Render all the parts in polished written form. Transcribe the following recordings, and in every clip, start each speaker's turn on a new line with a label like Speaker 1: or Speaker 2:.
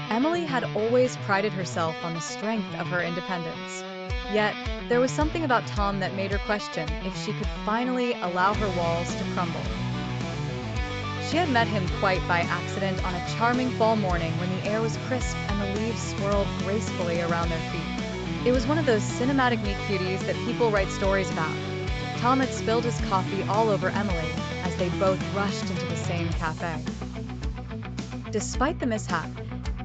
Speaker 1: Emily had always prided herself on the strength of her independence. Yet, there was something about Tom that made her question if she could finally allow her walls to crumble. She had met him quite by accident on a charming fall morning when the air was crisp and the leaves swirled gracefully around their feet. It was one of those cinematic meet cuties that people write stories about. Tom had spilled his coffee all over Emily as they both rushed into the same cafe. Despite the mishap,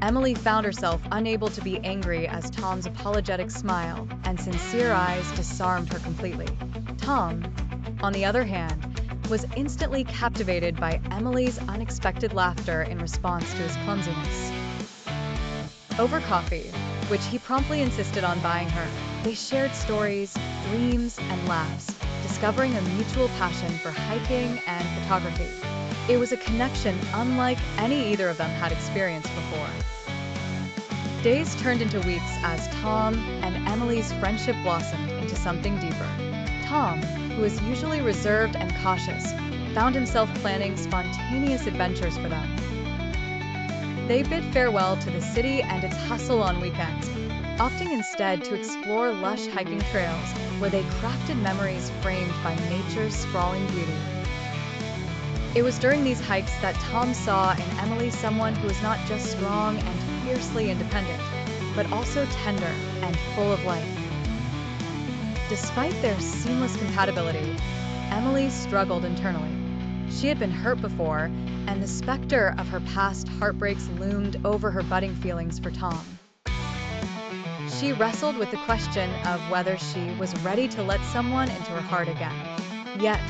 Speaker 1: Emily found herself unable to be angry as Tom's apologetic smile and sincere eyes disarmed her completely. Tom, on the other hand, was instantly captivated by Emily's unexpected laughter in response to his clumsiness. Over coffee, which he promptly insisted on buying her, they shared stories, dreams, and laughs, discovering a mutual passion for hiking and photography. It was a connection unlike any either of them had experienced before. Days turned into weeks as Tom and Emily's friendship blossomed into something deeper. Tom, who was usually reserved and cautious, found himself planning spontaneous adventures for them. They bid farewell to the city and its hustle on weekends, opting instead to explore lush hiking trails where they crafted memories framed by nature's sprawling beauty. It was during these hikes that Tom saw in Emily someone who was not just strong and fiercely independent, but also tender and full of life. Despite their seamless compatibility, Emily struggled internally. She had been hurt before, and the specter of her past heartbreaks loomed over her budding feelings for Tom. She wrestled with the question of whether she was ready to let someone into her heart again. Yet,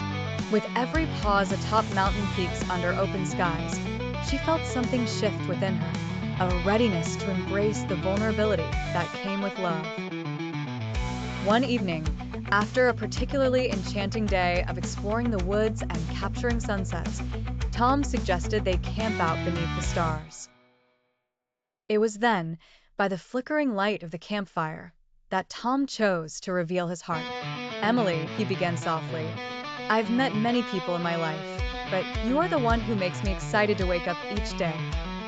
Speaker 1: with every pause atop mountain peaks under open skies, she felt something shift within her, a readiness to embrace the vulnerability that came with love. One evening, after a particularly enchanting day of exploring the woods and capturing sunsets, Tom suggested they camp out beneath the stars. It was then, by the flickering light of the campfire, that Tom chose to reveal his heart. "Emily," he began softly, "I've met many people in my life, but you are the one who makes me excited to wake up each day.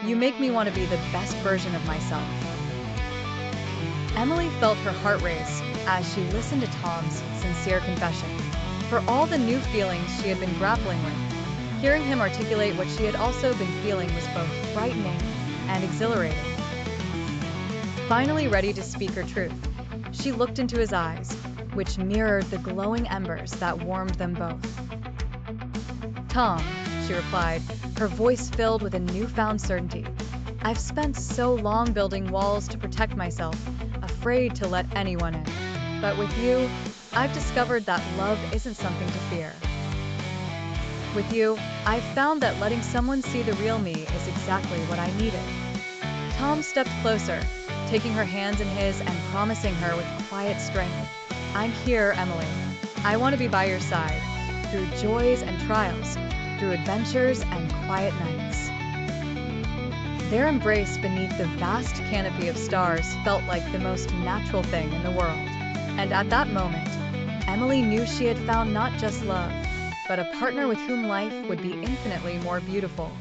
Speaker 1: You make me want to be the best version of myself." Emily felt her heart race as she listened to Tom's sincere confession. For all the new feelings she had been grappling with, hearing him articulate what she had also been feeling was both frightening and exhilarating. Finally ready to speak her truth, she looked into his eyes, which mirrored the glowing embers that warmed them both. "Tom," she replied, her voice filled with a newfound certainty, "I've spent so long building walls to protect myself, afraid to let anyone in. But with you, I've discovered that love isn't something to fear. With you, I've found that letting someone see the real me is exactly what I needed." Tom stepped closer, taking her hands in his and promising her with quiet strength, "I'm here, Emily. I want to be by your side, through joys and trials, through adventures and quiet nights." Their embrace beneath the vast canopy of stars felt like the most natural thing in the world. And at that moment, Emily knew she had found not just love, but a partner with whom life would be infinitely more beautiful.